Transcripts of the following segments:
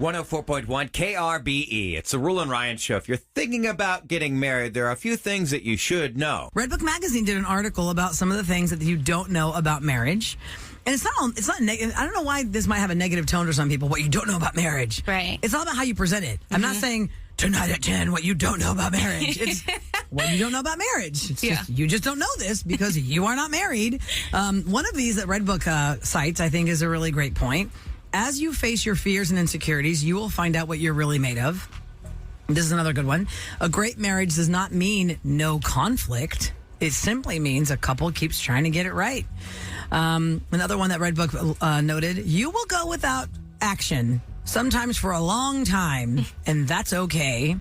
104.1 KRBE. It's the Rule and Ryan Show. If you're thinking about getting married, there are a few things that you should know. Redbook Magazine did an article about some of the things that you don't know about marriage. And it's not negative. I don't know why this might have a negative tone to some people, what you don't know about marriage. Right. It's all about how you present it. I'm not saying tonight at 10 what you don't know about marriage. It's what you don't know about marriage. It's just, you just don't know this because you are not married. One of these that Redbook cites, I think, is a really great point. As you face your fears and insecurities, you will find out what you're really made of. This is another good one. A great marriage does not mean no conflict. It simply means a couple keeps trying to get it right. Another one that Redbook noted, you will go without action, sometimes for a long time, and that's okay.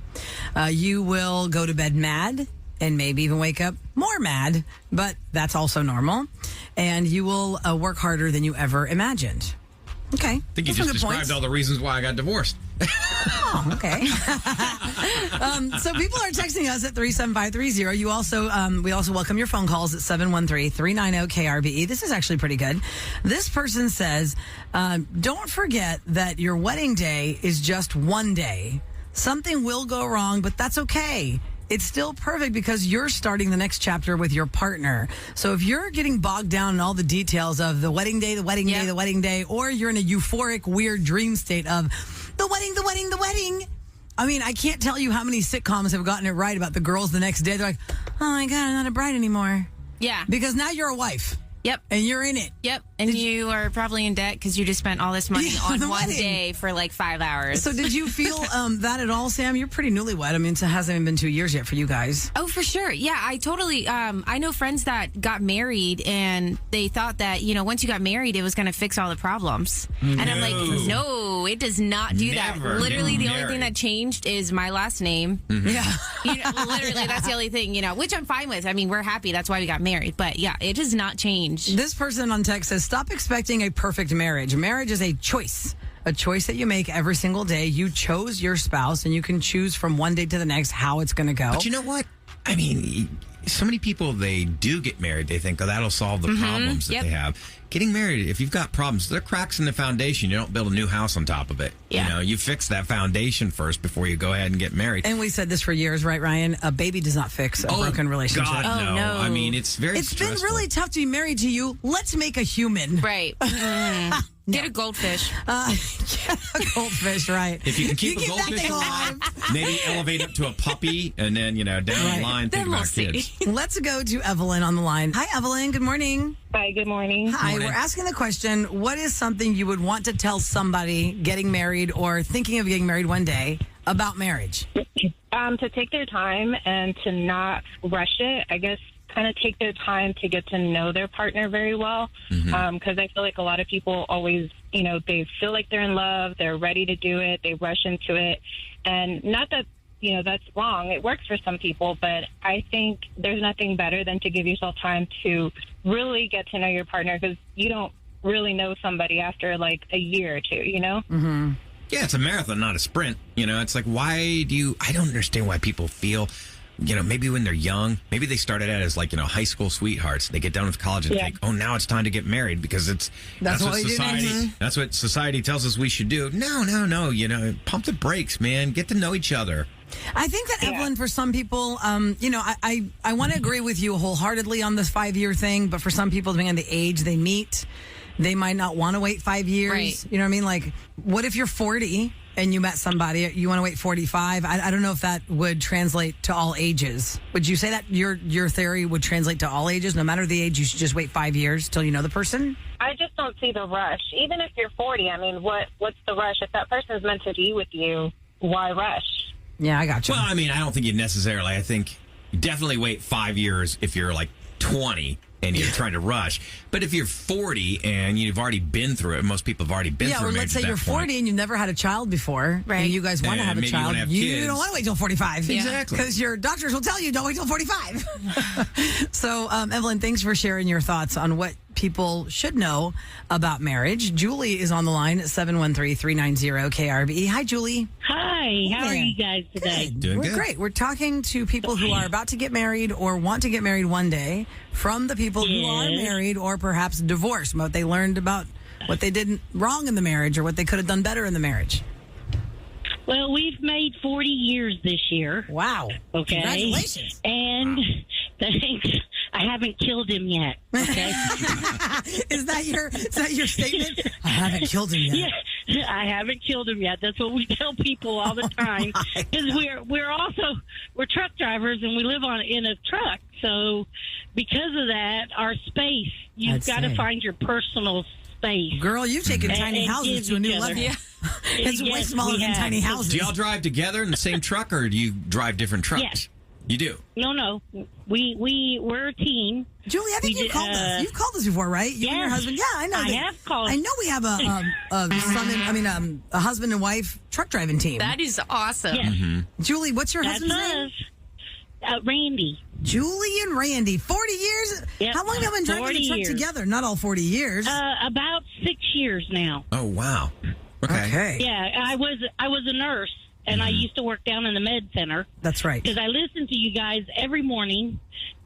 You will go to bed mad and maybe even wake up more mad, but that's also normal. And you will work harder than you ever imagined. Okay. I think you just described all the reasons why I got divorced. Oh, okay. So people are texting us at 37530. You also, we also welcome your phone calls at 713-390-KRBE. This is actually pretty good. This person says, don't forget that your wedding day is just one day. Something will go wrong, but that's okay. It's still perfect because you're starting the next chapter with your partner. So if you're getting bogged down in all the details of the wedding day, or you're in a euphoric, weird dream state of the wedding. I mean, I can't tell you how many sitcoms have gotten it right about the girls the next day. They're like, oh my God, I'm not a bride anymore. Yeah. Because now you're a wife. Yep. And you're in it. Yep. And you are probably in debt because you just spent all this money on one day for like 5 hours. So did you feel that at all, Sam? You're pretty newlywed. I mean, it hasn't even been 2 years yet for you guys. Oh, for sure. Yeah, I totally, I know friends that got married and they thought that, once you got married, it was going to fix all the problems. And I'm like, no, it does not do that. Literally, the only thing that changed is my last name. Mm-hmm. Yeah. Literally, that's the only thing, which I'm fine with. I mean, we're happy. That's why we got married. But yeah, it does not change. This person on text says, stop expecting a perfect marriage. Marriage is a choice that you make every single day. You chose your spouse, and you can choose from one day to the next how it's going to go. But you know what? I mean, so many people, they do get married. They think, that'll solve the problems that they have. Getting married, if you've got problems, there are cracks in the foundation. You don't build a new house on top of it. Yeah. You fix that foundation first before you go ahead and get married. And we said this for years, right, Ryan? A baby does not fix a broken relationship. God, no. I mean, it's very stressful. Been really tough to be married to you. Let's make a human. Right. Get a goldfish. Get a goldfish, right. If you can keep a goldfish alive, maybe elevate up to a puppy, and then, down the line, think about kids. Let's go to Evelyn on the line. Hi, Evelyn. Good morning. Hi, good morning. Hi, we're asking the question, what is something you would want to tell somebody getting married or thinking of getting married one day about marriage? To take their time and to not rush it. I guess kind of take their time to get to know their partner very well. Because I feel like a lot of people always, they feel like they're in love, they're ready to do it, they rush into it. And not that, that's wrong. It works for some people, but I think there's nothing better than to give yourself time to really get to know your partner, because you don't really know somebody after like a year or two, Mm-hmm. Yeah, it's a marathon, not a sprint. It's like, I don't understand why people feel, maybe when they're young, maybe they started out as like, high school sweethearts. They get done with college and think, now it's time to get married because that's what society, that's what society tells us we should do. No. Pump the brakes, man. Get to know each other. I think that, Evelyn, for some people, I want to agree with you wholeheartedly on this 5-year thing, but for some people, depending on the age they meet, they might not want to wait 5 years. Right. You know what I mean? Like, what if you're 40 and you met somebody, you want to wait 45? I don't know if that would translate to all ages. Would you say that your theory would translate to all ages? No matter the age, you should just wait 5 years till you know the person? I just don't see the rush. Even if you're 40, I mean, what's the rush? If that person is meant to be with you, why rush? Yeah, I got you. Well, I mean, I don't think you necessarily. I think you definitely wait 5 years if you're like 20 and you're trying to rush. But if you're 40 and you've already been through it, most people have already been through it. Yeah, or let's say you're 40 and you've never had a child before, right? And you guys want to have a child. You don't want to wait till 45. Exactly. Because your doctors will tell you don't wait till 45. So, Evelyn, thanks for sharing your thoughts on what people should know about marriage. Julie is on the line at 713-390-KRBE. Hi, Julie. Hi, how are you guys today? Doing We're good. great. We're talking to people who are about to get married or want to get married one day, from the people who are married or perhaps divorced, what they learned about what they did wrong in the marriage or what they could have done better in the marriage. Well, we've made 40 years this year. Wow. Okay. Congratulations. And thanks. I haven't killed him yet. Okay. Is that your statement? I haven't killed him yet. Yeah, I haven't killed him yet. That's what we tell people all the time. Because we're truck drivers and we live in a truck. So because of that, our space, you've got to find your personal space. Girl, you've taken tiny houses to a new level. Yeah. It's way smaller than tiny houses. Do y'all drive together in the same truck, or do you drive different trucks? Yes. You do? No. We're a team. Julie, I think you've called us. You've called us before, right? You and your husband. Yeah, I know. I have called. I know we have a husband and wife truck driving team. That is awesome. Yes. Julie, what's your That's husband's name? us. Randy. Julie and Randy. 40 years? Yep. How long have you been driving the truck together? Not all 40 years. About 6 years now. Oh, wow. Okay. Yeah, I was a nurse, and I used to work down in the med center. That's right. Because I listen to you guys every morning.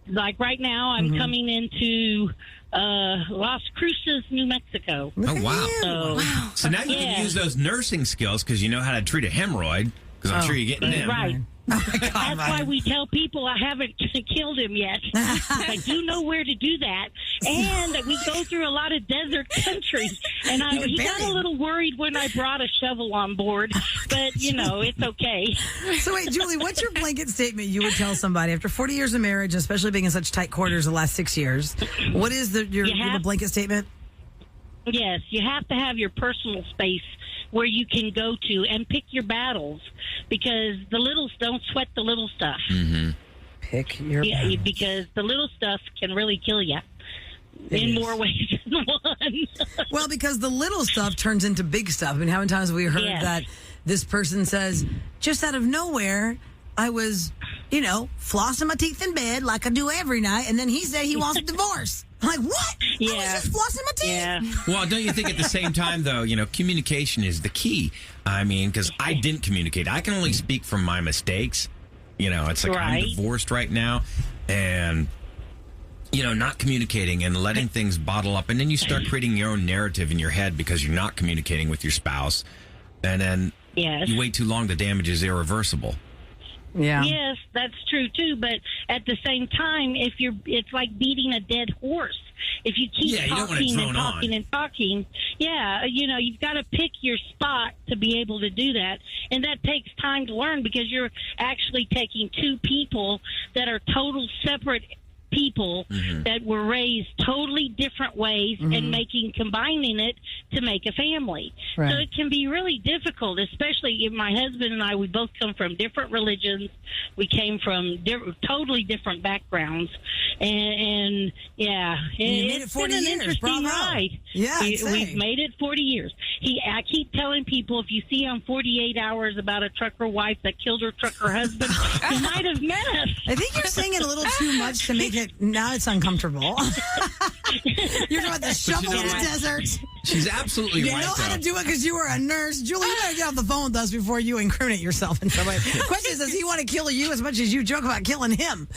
Like right now, I'm coming into Las Cruces, New Mexico. Oh, wow. So now you can use those nursing skills because you know how to treat a hemorrhoid, because I'm sure you're getting them. Right. Oh my God, That's why we tell people I haven't killed him yet. I do know where to do that. And we go through a lot of desert country. And he got a little worried when I brought a shovel on board. But, it's okay. So wait, Julie, what's your blanket statement you would tell somebody after 40 years of marriage, especially being in such tight quarters the last 6 years? What is your blanket statement? Yes, you have to have your personal space where you can go to and pick your battles, because don't sweat the little stuff. Mm-hmm. Pick your battles. Because the little stuff can really kill you in more ways than one. Well, because the little stuff turns into big stuff. I mean, how many times have we heard that this person says, just out of nowhere, I was, flossing my teeth in bed like I do every night, and then he said he wants a divorce. I'm like, what? Yeah. I was just flossing my teeth. Yeah. Well, don't you think at the same time, though, communication is the key? I mean, because I didn't communicate. I can only speak from my mistakes. It's like I'm divorced right now, and, not communicating and letting things bottle up. And then you start creating your own narrative in your head because you're not communicating with your spouse. And then you wait too long, the damage is irreversible. Yeah. Yes, that's true too. But at the same time, it's like beating a dead horse. If you keep talking and talking and talking, you've got to pick your spot to be able to do that. And that takes time to learn, because you're actually taking two people that are total separate people that were raised totally different ways and combining it to make a family. Right. So it can be really difficult, especially if my husband and I, we both come from different religions. We came from totally different backgrounds. And it's been an interesting ride. Yeah, we've made it 40 years. I keep telling people, if you see on 48 Hours about a trucker wife that killed her trucker husband, you might have met us. I think you're saying it a little too much to make it. Now it's uncomfortable. You're talking about the shovel in the desert. She's absolutely right. You know how to do it because you were a nurse. Julie, you better get off the phone with us before you incriminate yourself in some way. The question is, does he want to kill you as much as you joke about killing him?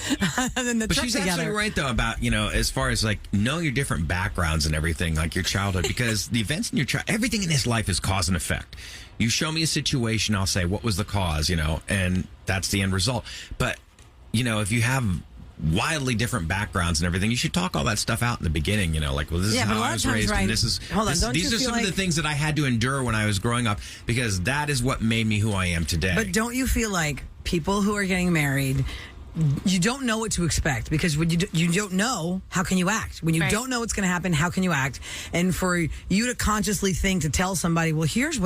And then But she's absolutely right, though, about, as far as, know your different backgrounds and everything, like your childhood, because the events in your everything in this life is cause and effect. You show me a situation, I'll say, what was the cause, and that's the end result. But, if you have wildly different backgrounds and everything, you should talk all that stuff out in the beginning, this is how I was raised, and these are some of the things that I had to endure when I was growing up, because that is what made me who I am today. But don't you feel like people who are getting married, you don't know what to expect, because when you don't know, how can you act? When you don't know what's going to happen, how can you act? And for you to consciously think to tell somebody, well, here's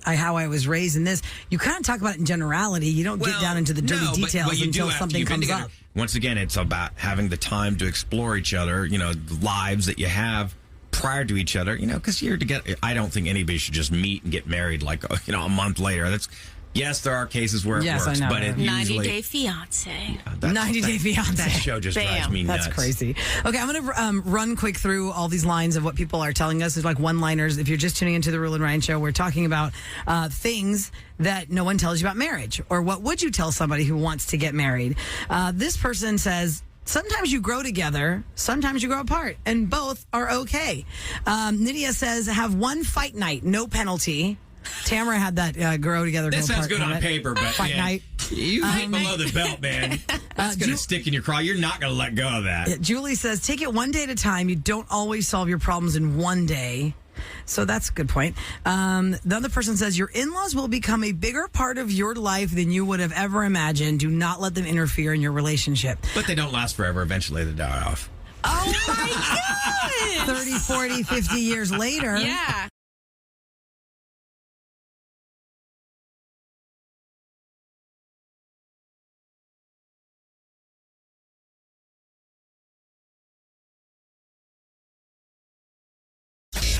how I was raised in this, you kind of talk about it in generality. You don't get down into the dirty details until something comes up. Once again, it's about having the time to explore each other, the lives that you have prior to each other, because you're together. I don't think anybody should just meet and get married a month later. Yes, there are cases where it works, I know. but it 90 Day Fiance. 90 Day Fiance. That show just drives me nuts. That's crazy. Okay, I'm going to run quick through all these lines of what people are telling us. It's like one-liners. If you're just tuning into the Rule and Ryan Show, we're talking about things that no one tells you about marriage, or what would you tell somebody who wants to get married. This person says, sometimes you grow together, sometimes you grow apart, and both are okay. Nydia says, have one fight night, no penalty. Tamara had that grow together. That sounds good on paper, but Fight night. You hit below the belt, man. That's going to stick in your craw. You're not going to let go of that. Julie says, take it one day at a time. You don't always solve your problems in one day. So that's a good point. The other person says, your in-laws will become a bigger part of your life than you would have ever imagined. Do not let them interfere in your relationship. But they don't last forever. Eventually they die off. Oh, my God. 30, 40, 50 years later. Yeah.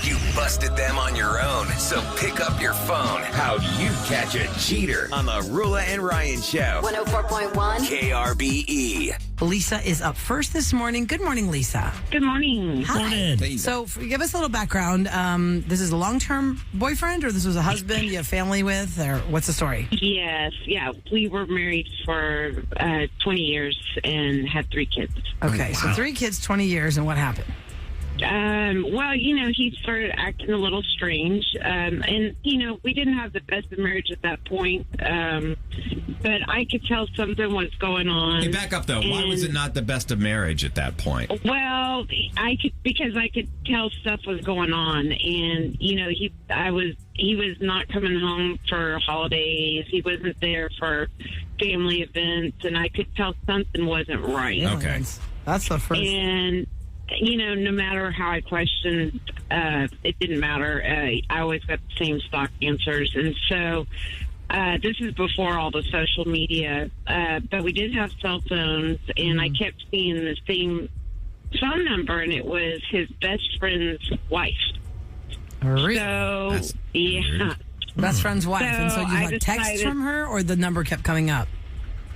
You busted them on your own, so pick up your phone. How'd you catch a cheater on the Rula and Ryan Show? 104.1 KRBE. Lisa is up first this morning. Good morning, Lisa. Good morning. Hi. So give us a little background. This is a long-term boyfriend, or this was a husband you have family with, or what's the story? Yes, yeah. We were married for 20 years and had 3 kids. Okay, so 3 kids, 20 years, and what happened? Well, he started acting a little strange. And, we didn't have the best of marriage at that point. But I could tell something was going on. Hey, back up, though. Why was it not the best of marriage at that point? Well, because I could tell stuff was going on. And, he was not coming home for holidays. He wasn't there for family events. And I could tell something wasn't right. Okay. That's the first. And no matter how I questioned, it didn't matter. I always got the same stock answers. And so this is before all the social media, but we did have cell phones, and I kept seeing the same phone number, and it was his best friend's wife. Really? So, That's yeah. weird. Best friend's wife. And so you I had texts decided- from her, or the number kept coming up?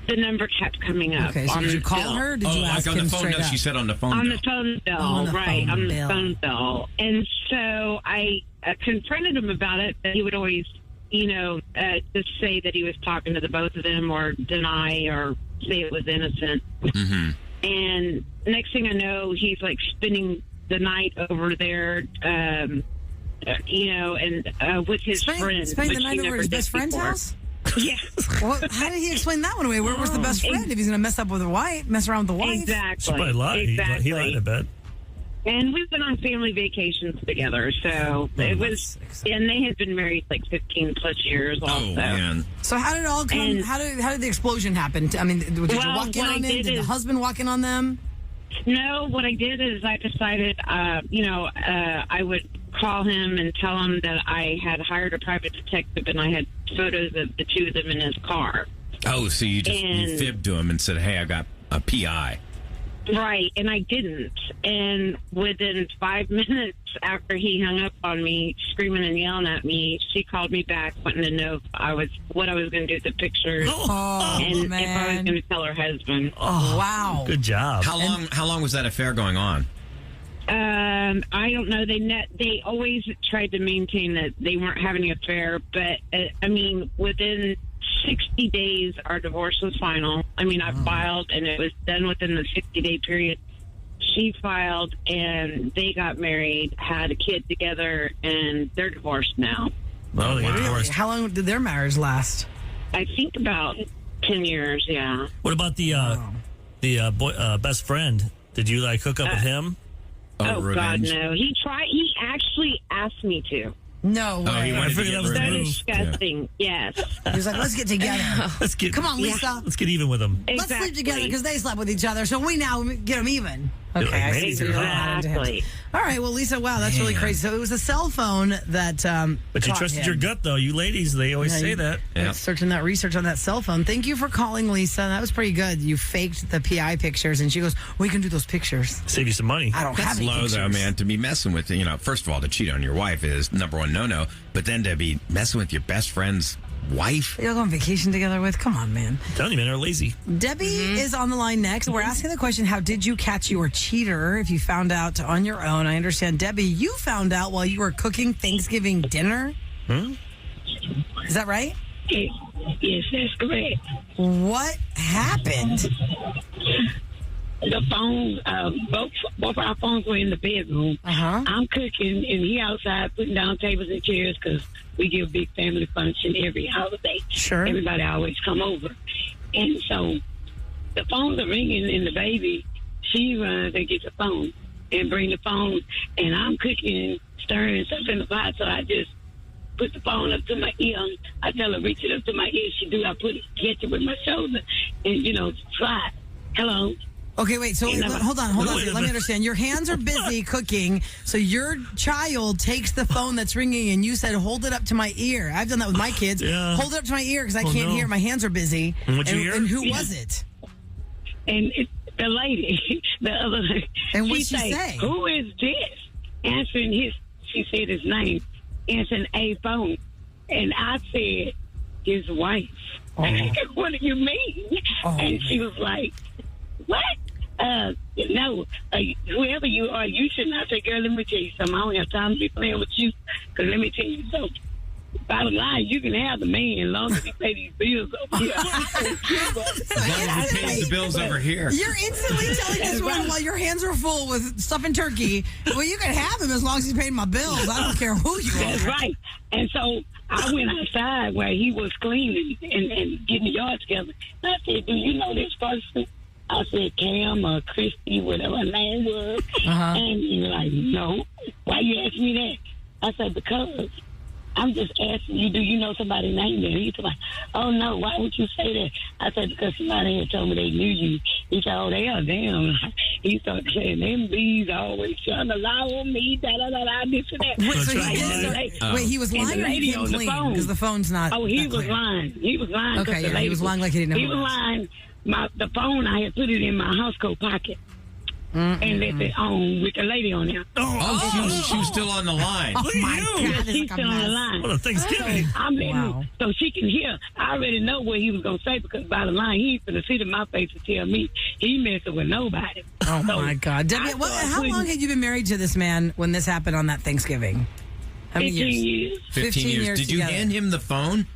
The number kept coming up. Okay, so on did you the call bill. her, or did you ask on him the phone? straight No, up? she said on the phone. On bill. the phone bill, On the right, phone on the bill. phone bill. And so I confronted him about it, but he would always, just say that he was talking to the both of them or deny or say it was innocent. Mm-hmm. And next thing I know, he's like spending the night over there, and with his friend. Spending the which night he over never at his did best friend's before. house? Yeah, Well, how did he explain that one away? Where was the best friend if he's going to mess up with the wife, mess around with the wife? exactly. She probably lied. Exactly. He lied, I bet. And we've been on family vacations together, so it was. And they had been married like 15 plus years. Also. Oh, man. So how did it all come? And- How did the explosion happen? I mean, did you Well, walk in what I on him? did Did the is- husband walk in on them? No, what I did is I decided, I would call him and tell him that I had hired a private detective and I had photos of the 2 of them in his car. Oh, so you fibbed to him and said, hey, I got a PI. Right, and I didn't. And within 5 minutes after he hung up on me, screaming and yelling at me, she called me back, wanting to know what I was going to do with the pictures, Oh, and if I was man. going to tell her husband. Oh, wow. Good job. How long was that affair going on? I don't know. They always tried to maintain that they weren't having an affair, but within 60 days, our divorce was final. I filed, and it was done within the 60-day period. She filed, and they got married, had a kid together, and they're divorced now. Well, they got divorced. How long did their marriage last? I think about 10 years, yeah. What about the best friend? Did you hook up with him? Oh, God, revenge? no. He actually asked me to. No way. Oh, he wanted to figured get that was So the revenge. move. disgusting, yes. He was like, let's get together. Let's get. Come on, Lisa. Let's get even with him. Let's sleep together because they slept with each other, so we now get them even. You're Okay, like, I see. maybe So they're you're hot. lying to him. Exactly. All right, well, Lisa, wow, that's really crazy. So it was a cell phone that. But you caught trusted him. your gut, though. You ladies, they always Yeah, say you- that. Yeah. Searching that research on that cell phone. Thank you for calling, Lisa. That was pretty good. You faked the PI pictures, and she goes, "We can do those pictures." Save you some money. I don't That's have any low, pictures. though, man. To be messing with, first of all, to cheat on your wife is number one no-no. But then to be messing with your best friend's wife? You'll go on vacation together with? Come on, man. I'm telling you, man, they're lazy. Debbie is on the line next. We're asking the question, how did you catch your cheater if you found out on your own? I understand, Debbie, you found out while you were cooking Thanksgiving dinner. Is that right? Yes, that's correct. What happened? the phone, both our phones were in the bedroom. I'm cooking, and he outside putting down tables and chairs because we give big family function every holiday. Sure. Everybody always come over. And so the phones are ringing, and the baby, she runs and gets the phone and bring the phone, and I'm cooking, stirring stuff in the pot, so I just put the phone up to my ear. I tell her, reach it up to my ear. She do. I catch it with my shoulder and, slide. Hello. Okay, wait. So hold on. Let me understand. Your hands are busy cooking, so your child takes the phone that's ringing, and you said, "Hold it up to my ear." I've done that with my kids. Yeah. Hold it up to my ear because I can't hear. My hands are busy. And what'd you hear? And who was it? And the lady, the other lady. And what'd she say? Who is this? Answering she said his name, answering a phone. And I said, his wife. Oh. What do you mean? Oh, and she was like, what? No, whoever you are, you should not say, girl, let me tell you something. I don't have time to be playing with you, because let me tell you something. Bottom line, you can have the man as long as he pays these bills over here. As long as he pays the bills over here. You're instantly telling this one while your hands are full with stuff and turkey. Well, you can have him as long as he's paying my bills. I don't care who you are. That's right. And so I went outside where he was cleaning and getting the yard together. And I said, do you know this person? I said, Cam or Christy, whatever her name was. And he was like, no. Why you asking me that? I said, because I'm just asking you, do you know somebody's name there? He was like, oh, no, why would you say that? I said, because somebody had told me they knew you. He said, oh, they are damn. He started saying, them bees always trying to lie on me, da-da-da-da, this and that. Wait, he was lying or he didn't clean? Because the phone's not Oh, he was lying. He was lying. Okay, yeah, he was lying like he didn't know He was lying. The phone, I had put it in my house coat pocket. And left it on with the lady on there. She was still on the line. Oh, my God. She's still on the line. What a Thanksgiving. I'm letting so she can hear. I already know what he was going to say, because by the line, he ain't going to sit in my face and tell me he messing with nobody. Oh, my God. Debbie, how long had you been married to this man when this happened on that Thanksgiving? How many 15 years. 15 years. Did you together. hand him the phone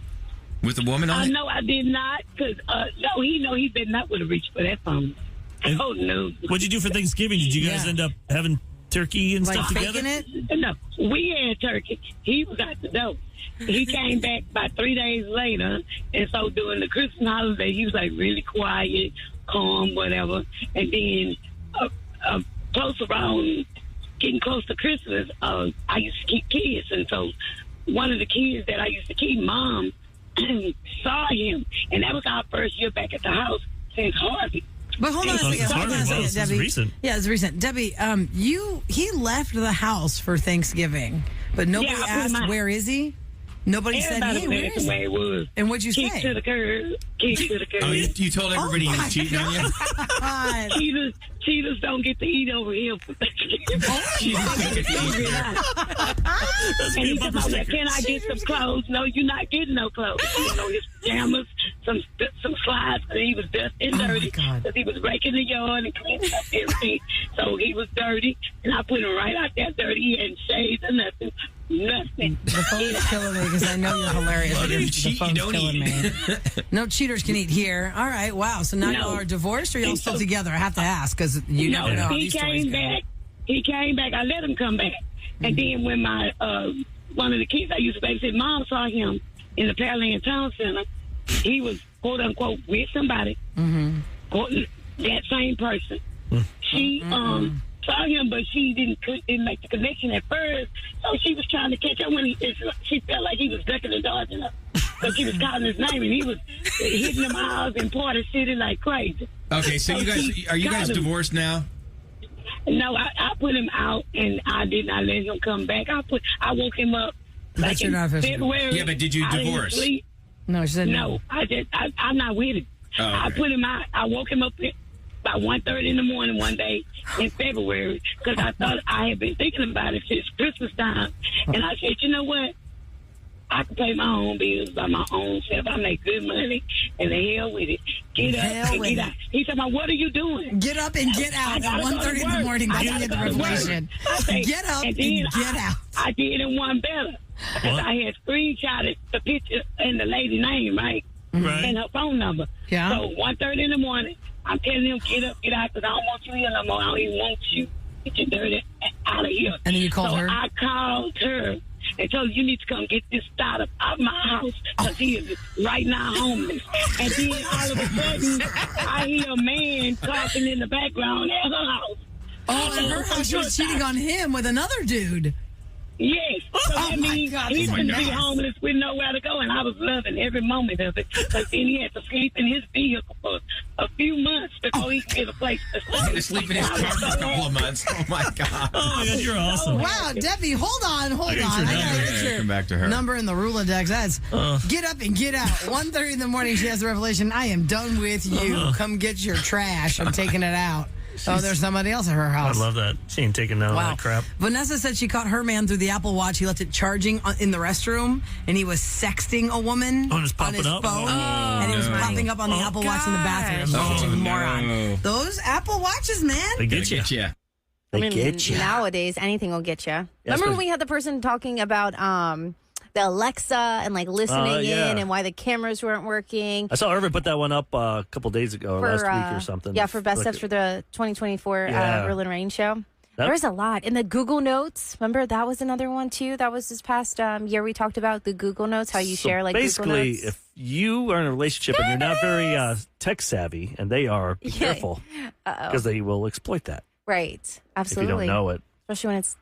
with the woman on it? No, I did not, because, no, he better not would have reached for that phone. Oh, no. What'd you do for Thanksgiving? Did you guys end up having turkey and stuff together? It? No, we had turkey. He was out the door. He came back about 3 days later, and so during the Christmas holiday, he was like really quiet, calm, whatever. And then getting close to Christmas, I used to keep kids, and so one of the kids that I used to keep, Mom, saw him, and that was our first year back at the house since Harvey. But hold on a second, Debbie. Recent. Yeah, it's recent. Debbie, he left the house for Thanksgiving, but nobody asked, where is he? Nobody said, hey, where is he? It was. And what'd you say? Kick to the curb. Kick to the curb. Oh, you told everybody he was cheating on you? Cheaters don't get to eat over here for Thanksgiving. And he said, well, can I get some clothes? No, you're not getting no clothes. His pajamas, some slides, because he was dusty and dirty, because he was raking the yard and cleaning up everything. So he was dirty, and I put him right out there dirty. He hadn't shaved or nothing. Nothing. The phone's killing me because I know you're hilarious. The phone's killing me. No cheaters can eat here. All right, wow. So now y'all are divorced, or y'all still together? I have to ask, because you never know how these stories go. He came back. I let him come back. And then when my one of the kids I used to babysit, Mom saw him in the Pearland Town Center. He was, quote unquote, with somebody. That same person. She saw him, but she didn't make the connection at first. So she was trying to catch up when she felt like he was ducking and dodging her, because she was calling his name, and he was hitting them eyes in Porter City like crazy. Okay, so are you guys divorced now? No, I put him out, and I did not let him come back. I woke him up like in February. Yeah, but did you divorce? No, she said no. I'm not with him. Oh, okay. I put him out. I woke him up about 1:30 in the morning one day in February, because I thought I had been thinking about it since Christmas time. And I said, you know what? I can pay my own bills by my own self. I make good money, and the hell with it. Get up and get out. He said, what are you doing? Get up and get out at 1:30 in the morning. Then you get the revelation. Get up and get out. I did it one better. Because I had screenshotted the picture and the lady's name, right? And her phone number. Yeah. So 1:30 in the morning, I'm telling him, get up, get out, because I don't want you here no more. I don't even want you. Get your dirty out of here. And then you called her? I called her and told her, you need to come get this startup out of my house, because he is right now homeless. And then all of a sudden, I hear a man talking in the background at her house. Oh, and her house, she was cheating on him with another dude. Yes. So that means he's going to be homeless with nowhere to go, and I was loving every moment of it. Because then he had to sleep in his vehicle for a few months before he could get a place to He had to sleep in his car for a couple of months. Oh, my God. Oh, my God, you're awesome. Wow, Debbie, hold on. I your gotta number. get your Come back to her. number in the Rolodex. That's get up and get out. 1:30 in the morning, she has the revelation, I am done with you. Come get your trash. I'm taking it out. Oh, there's somebody else at her house. I love that. She ain't taking none of that crap. Vanessa said she caught her man through the Apple Watch. He left it charging in the restroom, and he was sexting a woman Oh, just on his popping up? phone. Oh, and it was no. popping up on the Apple Watch in the bathroom. Such a moron. Those Apple Watches, man. They get you. I mean, nowadays, anything will get you. Remember when we had the person talking about the Alexa and like listening yeah. in and why the cameras weren't working? I saw Irvin put that one up a couple days ago, last week or something. Yeah, for best steps for the 2024 Rule and Rain show. That- There's a lot. And the Google Notes, remember that was another one too? That was this past year we talked about the Google Notes, how you share like basically, Google Notes. if you are in a relationship and you're not very tech savvy, and they are, be careful because they will exploit that. Right. Absolutely. If you don't know it. Especially when it's...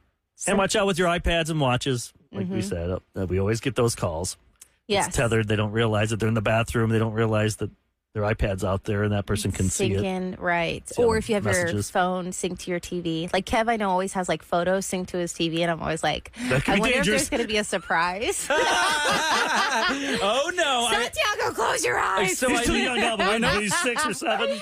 And watch out with your iPads and watches. Like we said, we always get those calls. Yes. It's tethered. They don't realize that they're in the bathroom. They don't realize that their iPad's out there and that person can see it. In, right. See Or if you have your messages. phone synced to your TV. Like Kev, I know, always has like photos synced to his TV, and I'm always like, That could I be wonder dangerous. if there's going to be a surprise. Oh, no. Santiago, close your eyes. So He's I too young, Alvin. I know he's 6 or 7.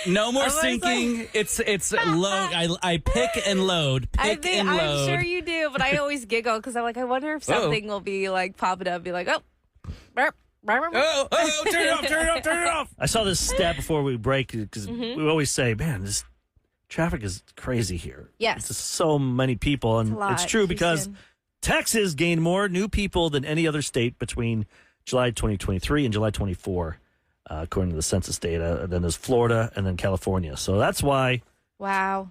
No more was syncing. It's load. I pick and load. Pick and I'm load. sure you do, but I always giggle because I'm like, I wonder if something will be like popping up, be like, oh, burp, burp, burp. Oh, turn it off, turn it off, turn it off. I saw this stat before we break because we always say, man, this traffic is crazy here. Yes. It's just so many people. And It's a lot, it's true because Houston. Texas gained more new people than any other state between July 2023 and July 24, according to the census data. And then there's Florida and then California. So that's why Wow.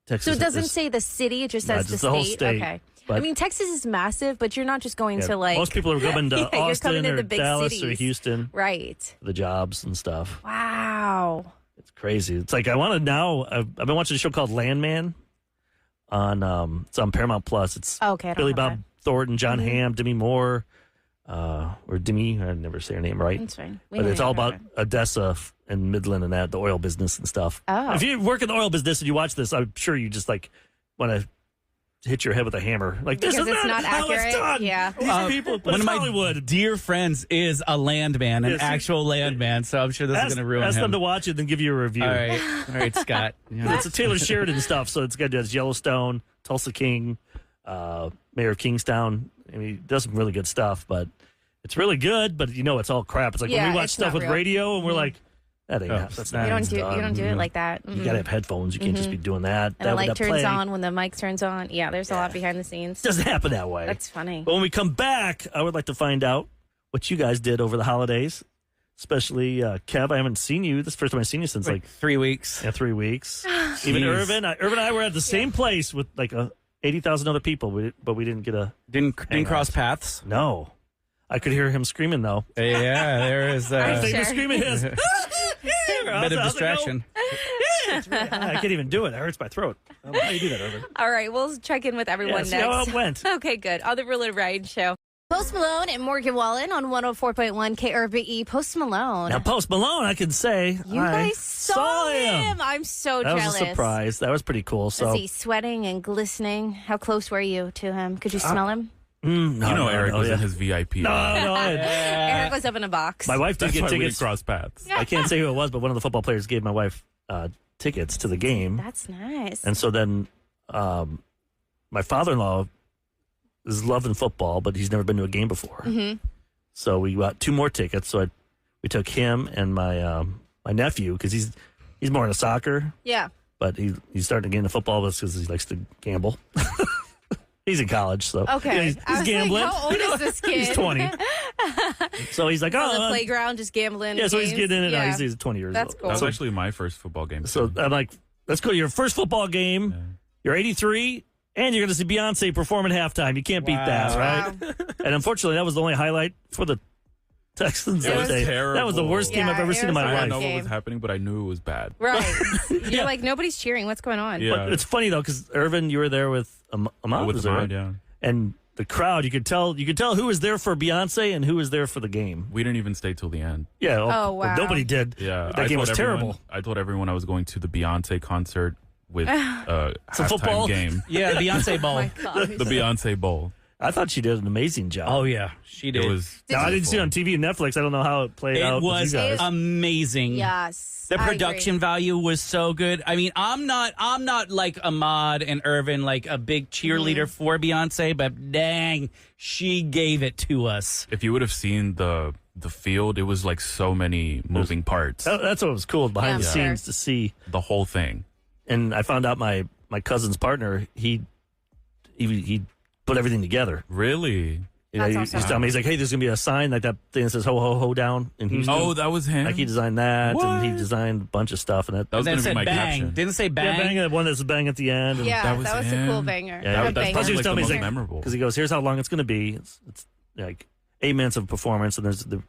Texas So it doesn't is- say the city, it just No, says just the the whole state. state, Okay. but- I mean, Texas is massive, but you're not just going yeah, to like. most people are coming to Yeah, you're Austin coming to or the big Dallas or cities. Houston Right. for the jobs and stuff. Wow. It's crazy. It's like I want to now. I've been watching a show called Landman on it's on Paramount Plus. It's Okay, I don't Billy have Bob that. Thornton, John Hamm, Demi Moore, or Demi. I never say her name right. That's fine. We But know it's you're all right. about Odessa and Midland and that the oil business and stuff. Oh. If you work in the oil business and you watch this, I'm sure you just like want to hit your head with a hammer. Like this Because is it's not how accurate. it's done. Yeah. These people, but One it's of my Hollywood. dear friends is a landman, an Yes, actual landman. So I'm sure this is Ask, going to ruin ask him. them to watch it, then give you a review. All right, Scott. Yeah. It's a Taylor Sheridan stuff, so it's got Yellowstone, Tulsa King, Mayor of Kingstown. I mean, he does some really good stuff, but it's really good. But you know, it's all crap. It's like when Yeah, we watch it's stuff not with real. radio, and we're like, that ain't Oh, that's you not. You don't it's do done. you don't do it like that. You gotta have headphones. You can't just be doing that. And the light that turns play on when the mic turns on. Yeah, there's a lot behind the scenes. doesn't happen that way. That's funny. But when we come back, I would like to find out what you guys did over the holidays, especially Kev. I haven't seen you. This is the first time I've seen you since like 3 weeks. 3 weeks. Even Jeez. Irvin and I were at the same place with like 80,000 other people, but we didn't get a Didn't Hang cross on. paths. no. I could hear him screaming though. Yeah, there is I'm I think sure. the screaming is a bit of distraction. I can't even do it. It hurts my throat. I don't know how you do that, Irvin? All right, we'll check in with everyone Yeah, see how next. it went. Okay, good. On the Rule and Ride Show. Post Malone and Morgan Wallen on 104.1 KRBE. Post Malone. Now, Post Malone, I can say You I guys saw him. I'm so That jealous. was a surprise. That was pretty cool. So, Was he sweating and glistening? How close were you to him? Could you smell him? no, Eric was yeah. in his VIP. No, Eric was up in a box. my wife did That's get why we didn't tickets. cross paths. I can't say who it was, but one of the football players gave my wife tickets to the game. That's nice. And so then my father-in-law is loving football, but he's never been to a game before. Mm-hmm. So we got 2 more tickets. So we took him and my my nephew because he's more into soccer, Yeah. but he's starting to get into football because he likes to gamble. He's in college, so Okay. he's I was gambling. Like, how old is this kid? He's 20. So he's like, On the oh, playground, just gambling. yeah. So he's games. getting in it. Yeah. He's 20 years That's old. cool. That was So, actually my first football game. so I'm like, let's go to your first football game. Yeah. You're 83, and you're going to see Beyonce perform at halftime. You can't beat that, right? And unfortunately, that was the only highlight for the Texans It that was day. terrible. That was the worst game Yeah, I've ever it seen in was my I life. didn't know what game. was happening, but I knew it was bad. Right. You're Yeah. like, nobody's cheering. What's going on? Yeah. But it's funny though, because Irvin, you were there with Ahmad, With was the there, mind, right? yeah. And the crowd, you could tell who was there for Beyonce and who was there for the game. We didn't even stay till the end. Yeah. Oh, well, wow. nobody did. Yeah. That game was terrible. I told everyone I was going to the Beyonce concert with Some halftime football? game. Yeah, the Beyonce Oh Bowl. my gosh. The Beyonce Bowl. I thought she did an amazing job. Oh yeah, she did. It was. Now, I didn't see it on TV and Netflix. I don't know how it played out. It with was you guys. amazing. Yes. The I agree. production value was so good. I mean, I'm not like Ahmad and Irvin, like a big cheerleader for Beyonce, but dang, she gave it to us. If you would have seen the field, it was like so many moving parts. That's what was cool behind Yeah, the sure. scenes to see. The whole thing. And I found out my cousin's partner, he put everything together. Really? You know, That's he's awesome. telling me, he's like, hey, there's going to be a sign like that thing that says ho, ho, ho down in Houston. Oh, that was him. Like he designed that, and he What? designed a bunch of stuff. And That was And going then to said be my bang. caption. Didn't it say bang? yeah, bang, the one that's bang at the end. And Yeah, That was a him. cool banger. Yeah, Good that banger. plus he was like telling me, the he's most like, memorable. because he goes, here's how long it's going to be. It's like 8 minutes of performance, and there's the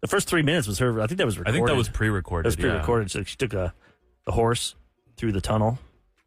first 3 minutes was her. I think that was I recorded. think that was pre-recorded. That was pre-recorded. So she took a horse through the tunnel.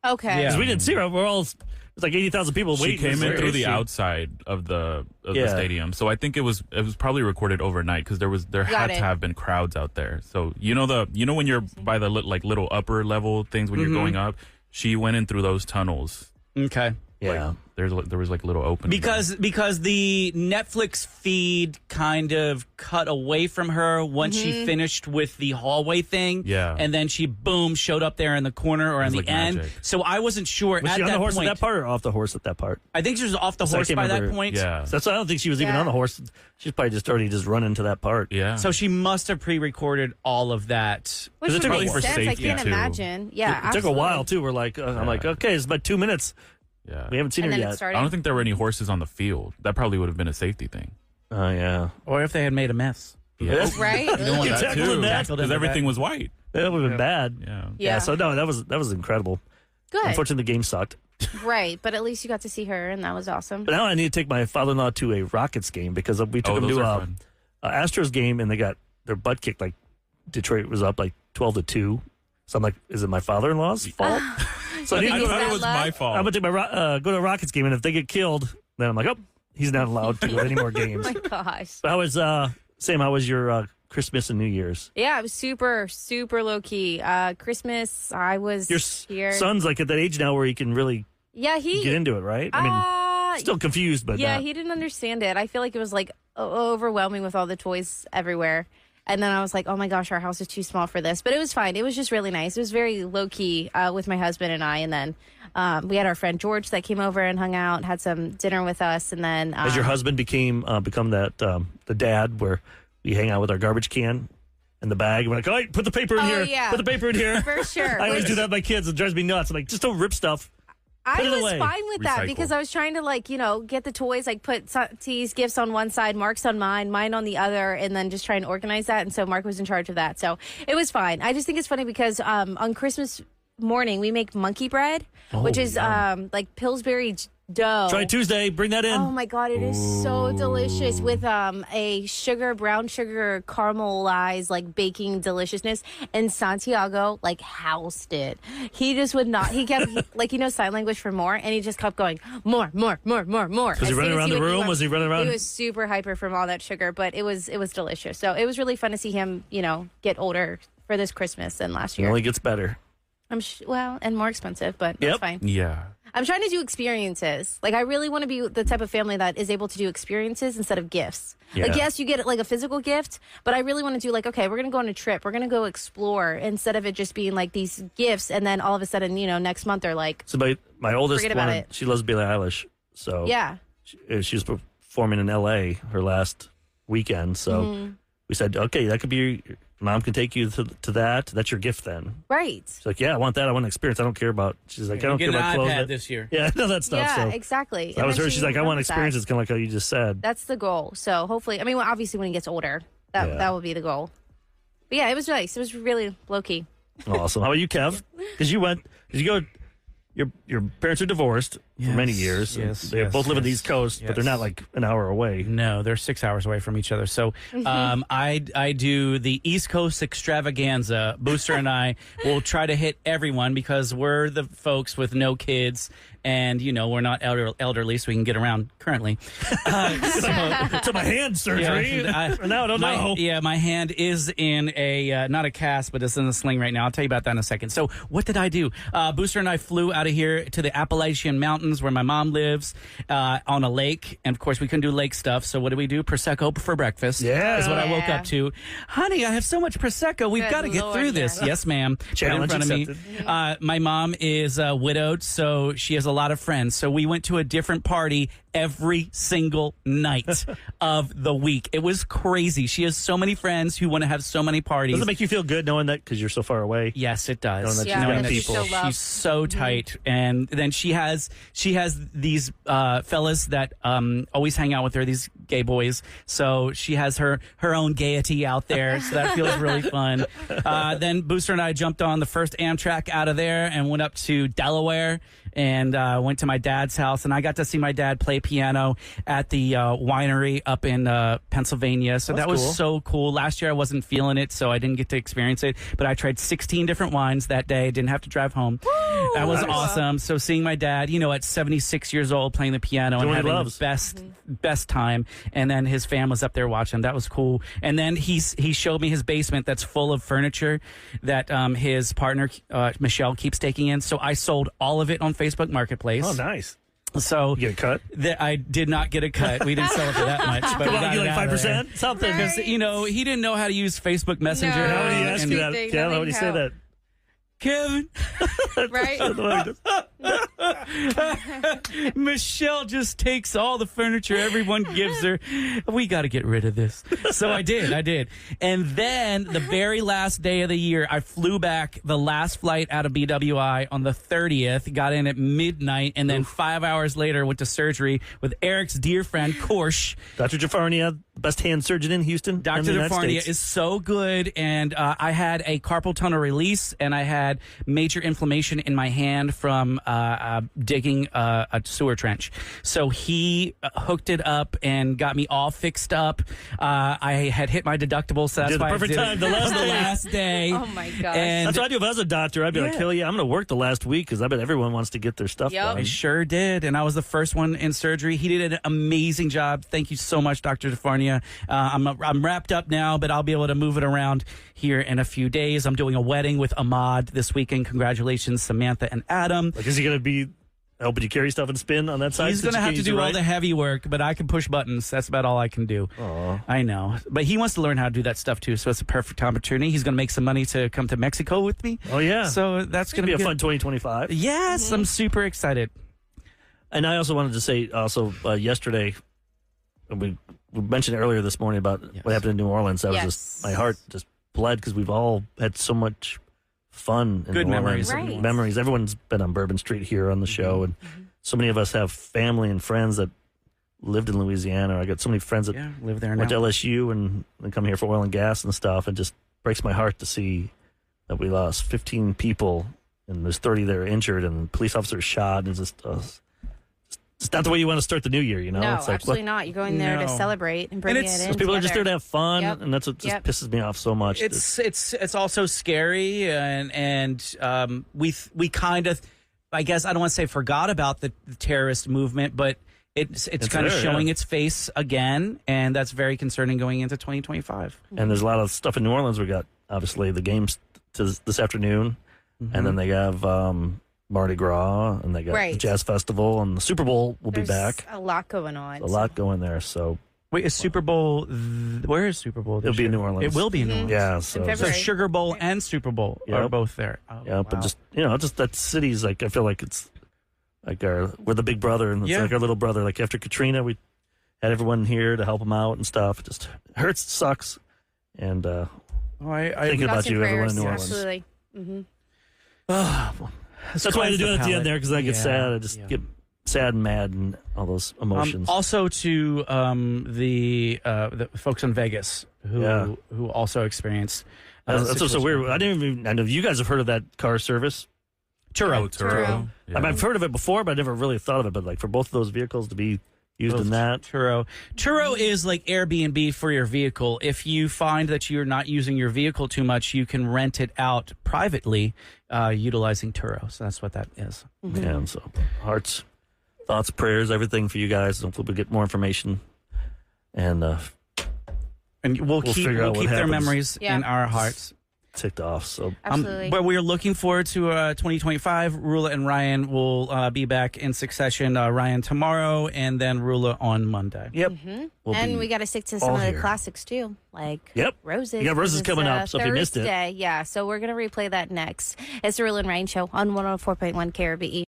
Okay. Yeah. Because we didn't see her. We're all, it's like 80,000 people She waiting. came to in see through her. the She- outside of the Yeah. stadium, so I think it was probably recorded overnight because there Got had it. to have been crowds out there. So you know when you're by the little upper level things when you're going up, she went in through those tunnels. Okay. Yeah. There was like little opening Because the Netflix feed kind of cut away from her once she finished with the hallway thing. Yeah. And then she, boom, showed up there in the corner or in was the like end. magic. So I wasn't sure Was at she on that the horse point. at that part or off the horse at that part? I think she was off the So I horse can't by that remember. point. Yeah. So that's why I don't think she was even Yeah. on the horse. She's probably just already just running to that part. Yeah. So she must have pre-recorded all of that. Which it would took make for sense. I safety, can't too. imagine. Yeah. It took a while too. We're like, I'm like, okay, it's about 2 minutes. yeah. We haven't seen And her then it yet. started. I don't think there were any horses on the field. That probably would have been a safety thing. Oh yeah, Or if they had made a mess. Yeah. Right? You don't want Get that tackled in that. Because everything was white. that would have been bad. Yeah. Yeah. So no, that was incredible. Good. Unfortunately, the game sucked. Right. But at least you got to see her, and that was awesome. But now I need to take my father-in-law to a Rockets game because we took him those to are a fun. Astros game and they got their butt kicked. Like Detroit was up like 12-2. So I'm like, is it my father-in-law's fault? So I need to I go, thought it that was love? my fault. I'm gonna take my go to a Rockets game, and if they get killed, then I'm like, oh, he's not allowed to go to any more Oh games. my gosh. So how was Sam? How was your Christmas and New Year's? Yeah, it was super, super low key. Christmas, I was Your here. son's like at that age now where he can really Yeah, he. get into it, right? I mean, still confused, but yeah, not. he didn't understand it. I feel like it was like overwhelming with all the toys everywhere. And then I was like, oh my gosh, our house is too small for this. But it was fine. It was just really nice. It was very low key with my husband and I. And then we had our friend George that came over and hung out, had some dinner with us. And then As your husband become that the dad where we hang out with our garbage can and the bag. We're like, all right, put the paper in Oh, here. yeah. Put the paper in here. for sure. I always Which- do that with my kids. It drives me nuts. I'm like, just don't rip stuff. I Put it was away. fine with that Recycle. because I was trying to get the toys, put T's gifts on one side, Mark's on mine on the other, and then just try and organize that. And so Mark was in charge of that. So it was fine. I just think it's funny because on Christmas morning, we make monkey bread, which is like Pillsbury dough. Try Tuesday. Bring that in. Oh my God, it is so delicious with a brown sugar caramelized baking deliciousness. And Santiago housed it. He just would not. He kept sign language for more, and he just kept going more. Was he running around the room? Was he running around? He was super hyper from all that sugar, but it was delicious. So it was really fun to see him, get older for this Christmas than last It year. only gets better. And more expensive, but Yep. that's fine. Yeah. I'm trying to do experiences. I really want to be the type of family that is able to do experiences instead of gifts. Yeah. Yes, you get a physical gift, but I really want to do okay, we're going to go on a trip. We're going to go explore instead of it just being these gifts. And then all of a sudden, next month they're So my oldest Forget about one, it. she loves Billie Eilish. So yeah. she was performing in L.A. her last weekend. So we said, okay, that could be mom can take you to that. That's your gift then. Right. She's like, yeah, I want that. I want an experience. I don't care about. She's like, I don't care about clothes. An iPad this year. Yeah, I know that stuff. Yeah, so exactly. that was her. She's like, I want experiences, kind of like how you just said. That's the goal. So hopefully, I mean, obviously, when he gets older, that will be the goal. But yeah, it was nice. It was really low key. Awesome. How about you, Kev? Because you go. Your parents are divorced for many years. They both live on the East Coast, but they're not like an hour away. No, they're 6 hours away from each other. So I do the East Coast extravaganza. Booster and I will try to hit everyone because we're the folks with no kids. And, we're not elderly, so we can get around currently. To my hand surgery. Now I don't know. Yeah, my hand is in not a cast, but it's in a sling right now. I'll tell you about that in a second. So what did I do? Booster and I flew out of here to the Appalachian Mountains where my mom lives on a lake. And, of course, we couldn't do lake stuff. So what did we do? Prosecco for breakfast. Yeah. Is what I woke up to. Honey, I have so much Prosecco. We've got to get through this. Yes, ma'am. Challenge in front accepted. of me. My mom is widowed, so she has a lot of friends. So we went to a different party every single night of the week. It was crazy. She has so many friends who want to have so many parties. Does it make you feel good knowing that because you're so far away? Yes, it does. Knowing that people. She's so tight. And then she has these fellas that always hang out with her, these gay boys. So she has her own gaiety out there. So that feels really fun. Then Booster and I jumped on the first Amtrak out of there and went up to Delaware and went to my dad's house, and I got to see my dad play piano at the winery up in Pennsylvania. So that was cool. So cool. Last year I wasn't feeling it, so I didn't get to experience it, but I tried 16 different wines that day. Didn't have to drive home. Woo! That was awesome. So seeing my dad, at 76 years old playing the piano and having the best time, and then his fam was up there watching. That was cool. And then he showed me his basement that's full of furniture that his partner Michelle keeps taking in. So I sold all of it on Facebook Marketplace. Oh, nice. So you get a cut? I did not get a cut. We didn't sell it for that much. But come on, you like 5%? Something. Because, he didn't know how to use Facebook Messenger. No, how would he ask you that? Yeah, how would he say that? Kevin. Right? Michelle just takes all the furniture everyone gives her. We got to get rid of this. So I did. And then the very last day of the year, I flew back the last flight out of BWI on the 30th, got in at midnight, and then 5 hours later went to surgery with Eric's dear friend, Korsh. Dr. Jafarnia, best hand surgeon in Houston. Dr. Jafarnia is so good, and I had a carpal tunnel release, and I had major inflammation in my hand from digging a sewer trench. So he hooked it up and got me all fixed up. I had hit my deductible, so that's the why perfect time. The last day. Oh my gosh! And that's what I do. If I was a doctor, I'd be like, hell yeah, I'm going to work the last week because I bet everyone wants to get their stuff done. I sure did, and I was the first one in surgery. He did an amazing job. Thank you so much, Dr. Jafarnia. I'm wrapped up now, but I'll be able to move it around here in a few days. I'm doing a wedding with Ahmad this weekend. Congratulations, Samantha and Adam. Like, is he going to be helping you carry stuff and spin on that side? He's going to have to do all the heavy work, but I can push buttons. That's about all I can do. Aww. I know. But he wants to learn how to do that stuff, too, so it's a perfect opportunity. He's going to make some money to come to Mexico with me. Oh, yeah. So that's going to be a fun 2025. Yes, I'm super excited. And I also wanted to say, yesterday, we mentioned earlier this morning about what happened in New Orleans. That was just, my heart just bled because we've all had so much fun and good memories. Right. Memories. Everyone's been on Bourbon Street here on the show, and so many of us have family and friends that lived in Louisiana. I got so many friends that live there went now. to LSU and come here for oil and gas and stuff. It just breaks my heart to see that we lost 15 people, and there's 30 that are injured, and police officers shot, and it's not the way you want to start the new year, No, it's like, absolutely not. You're going there to celebrate and bring it in. People are just there to have fun, Yep. and that's what just pisses me off so much. It's also scary, and we kind of, I guess I don't want to say forgot about the terrorist movement, but it's kind of showing its face again, and that's very concerning going into 2025. And there's a lot of stuff in New Orleans. We got obviously the games this afternoon, and then they have Mardi Gras, and they got the Jazz Festival, and the Super Bowl will be back. A lot going on. A lot going there. So wait, is Super Bowl? Where is Super Bowl? It'll be in New Orleans. It will be in New Orleans. Yeah. So Sugar Bowl and Super Bowl are both there. Oh, yeah, but just that city's like, I feel like it's like we're the big brother, and it's like our little brother. Like after Katrina, we had everyone here to help them out and stuff. It just hurts, sucks. And I thinking about you, everyone in New Orleans. Absolutely. Mm-hmm. That's why I do it at the end there, because I get sad. I just get sad and mad and all those emotions. Also to the folks in Vegas who also experienced. That's so weird. I know you guys have heard of that car service. Turo. Yeah. I mean, I've heard of it before, but I never really thought of it. But like for both of those vehicles to be used in that. Turo is like Airbnb for your vehicle. If you find that you're not using your vehicle too much, you can rent it out privately utilizing Turo. So that's what that is. Mm-hmm. Yeah, so hearts, thoughts, prayers, everything for you guys. Hopefully we'll get more information. And we'll keep their memories in our hearts. Ticked off. So absolutely. But we're looking forward to 2025. Rula and Ryan will be back in succession. Ryan tomorrow, and then Rula on Monday. Yep. Mm-hmm. And we got to stick to some of the classics too, like Roses. You got Roses coming up, so if you missed it, yeah. So we're gonna replay that next. It's the Rula and Ryan Show on 104.1 KRBE.